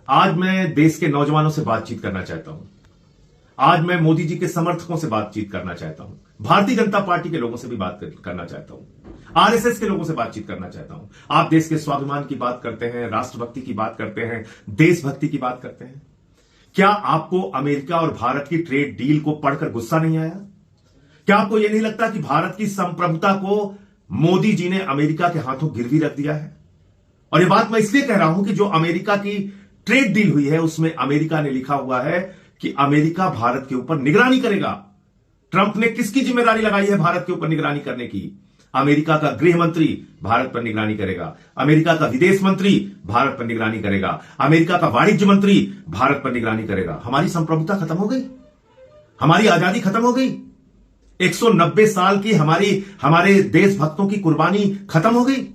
आज मैं देश के नौजवानों से बातचीत करना चाहता हूं। आज मैं मोदी जी के समर्थकों से बातचीत करना चाहता हूं। भारतीय जनता पार्टी के लोगों से भी बात करना चाहता हूं। आरएसएस के लोगों से बातचीत करना चाहता हूं। आप देश के स्वाभिमान की बात करते हैं, राष्ट्रभक्ति की बात करते हैं, देशभक्ति की बात करते हैं। क्या आपको अमेरिका और भारत की ट्रेड डील को पढ़कर गुस्सा नहीं आया? क्या आपको यह नहीं लगता कि भारत की संप्रभुता को मोदी जी ने अमेरिका के हाथों गिरवी रख दिया है? और यह बात मैं इसलिए कह रहा हूं कि जो अमेरिका की ट्रेड डील हुई है उसमें अमेरिका ने लिखा हुआ है कि अमेरिका भारत के ऊपर निगरानी करेगा। ट्रंप ने किसकी जिम्मेदारी लगाई है भारत के ऊपर निगरानी करने की? अमेरिका का गृह मंत्री भारत पर निगरानी करेगा, अमेरिका का विदेश मंत्री भारत पर निगरानी करेगा, अमेरिका का वाणिज्य मंत्री भारत पर निगरानी करेगा। हमारी संप्रभुता खत्म हो गई, हमारी आजादी खत्म हो गई, 190 साल की हमारे देशभक्तों की कुर्बानी खत्म हो गई।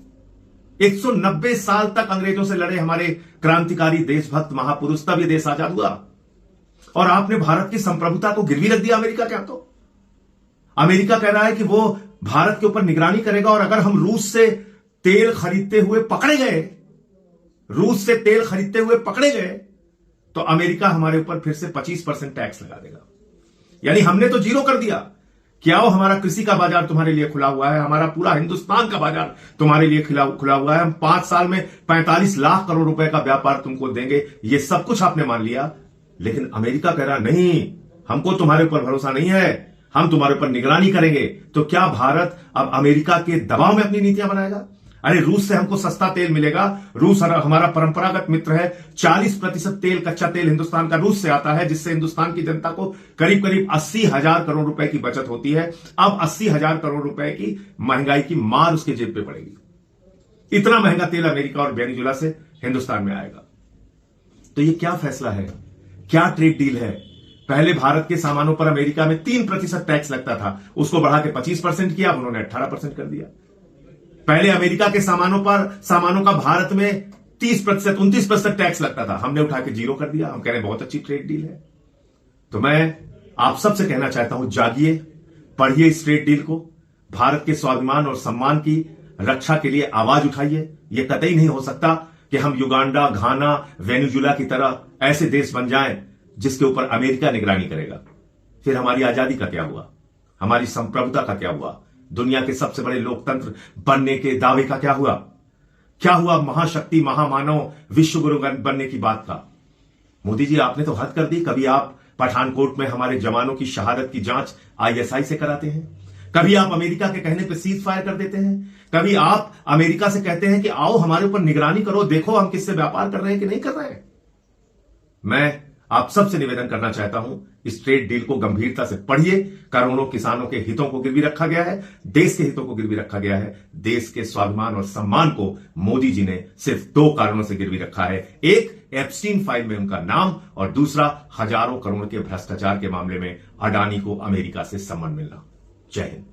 190 साल तक अंग्रेजों से लड़े हमारे क्रांतिकारी देशभक्त महापुरुष, तब यह देश आजाद हुआ और आपने भारत की संप्रभुता को गिरवी रख दिया अमेरिका के हाथों। अमेरिका कह रहा है कि वो भारत के ऊपर निगरानी करेगा और अगर हम रूस से तेल खरीदते हुए पकड़े गए तो अमेरिका हमारे ऊपर फिर से 25% टैक्स लगा देगा। यानी हमने तो जीरो कर दिया। क्या हो, हमारा कृषि का बाजार तुम्हारे लिए खुला हुआ है, हमारा पूरा हिंदुस्तान का बाजार तुम्हारे लिए खुला हुआ है, हम 5 साल में 45 लाख करोड़ रुपए का व्यापार तुमको देंगे, ये सब कुछ आपने मान लिया। लेकिन अमेरिका कह रहा नहीं, हमको तुम्हारे ऊपर भरोसा नहीं है, हम तुम्हारे ऊपर निगरानी करेंगे। तो क्या भारत अब अमेरिका के दबाव में अपनी नीतियां बनाएगा? अरे रूस से हमको सस्ता तेल मिलेगा, रूस हमारा परंपरागत मित्र है। 40% तेल, कच्चा तेल हिंदुस्तान का रूस से आता है, जिससे हिंदुस्तान की जनता को करीब करीब 80,000 करोड़ रुपए की बचत होती है। अब 80,000 करोड़ रुपए की महंगाई की मार उसके जेब पे पड़ेगी। इतना महंगा तेल अमेरिका और वेनेजुएला से हिंदुस्तान में आएगा। तो ये क्या फैसला है, क्या ट्रेड डील है? पहले भारत के सामानों पर अमेरिका में 3% टैक्स लगता था, उसको बढ़ा के 25% किया, उन्होंने 18% कर दिया। पहले अमेरिका के सामानों का भारत में 30%, 29% टैक्स लगता था, हमने उठा के जीरो कर दिया। हम कह रहे हैं बहुत अच्छी ट्रेड डील है। तो मैं आप सबसे कहना चाहता हूं, जागिए, पढ़िए इस ट्रेड डील को, भारत के स्वाभिमान और सम्मान की रक्षा के लिए आवाज उठाइए। यह कतई नहीं हो सकता कि हम युगांडा, घाना, वेनेजुएला की तरह ऐसे देश बन जाएं जिसके ऊपर अमेरिका निगरानी करेगा। फिर हमारी आजादी का क्या हुआ? हमारी संप्रभुता का क्या हुआ? दुनिया के सबसे बड़े लोकतंत्र बनने के दावे का क्या हुआ? क्या हुआ महाशक्ति, महामानव, विश्वगुरु बनने की बात का? मोदी जी, आपने तो हद कर दी। कभी आप पठानकोट में हमारे जवानों की शहादत की जांच आईएसआई से कराते हैं, कभी आप अमेरिका के कहने पर सीज फायर कर देते हैं, कभी आप अमेरिका से कहते हैं कि आओ हमारे ऊपर निगरानी करो, देखो हम किससे व्यापार कर रहे हैं कि नहीं कर रहे हैं। मैं आप सबसे निवेदन करना चाहता हूं, इस ट्रेड डील को गंभीरता से पढ़िए। करोड़ों किसानों के हितों को गिरवी रखा गया है, देश के हितों को गिरवी रखा गया है। देश के स्वाभिमान और सम्मान को मोदी जी ने सिर्फ 2 कारणों से गिरवी रखा है। एक, एप्स्टीन फाइल में उनका नाम, और दूसरा, हजारों करोड़ के भ्रष्टाचार के मामले में अडानी को अमेरिका से सम्मान मिलना। जय हिंद।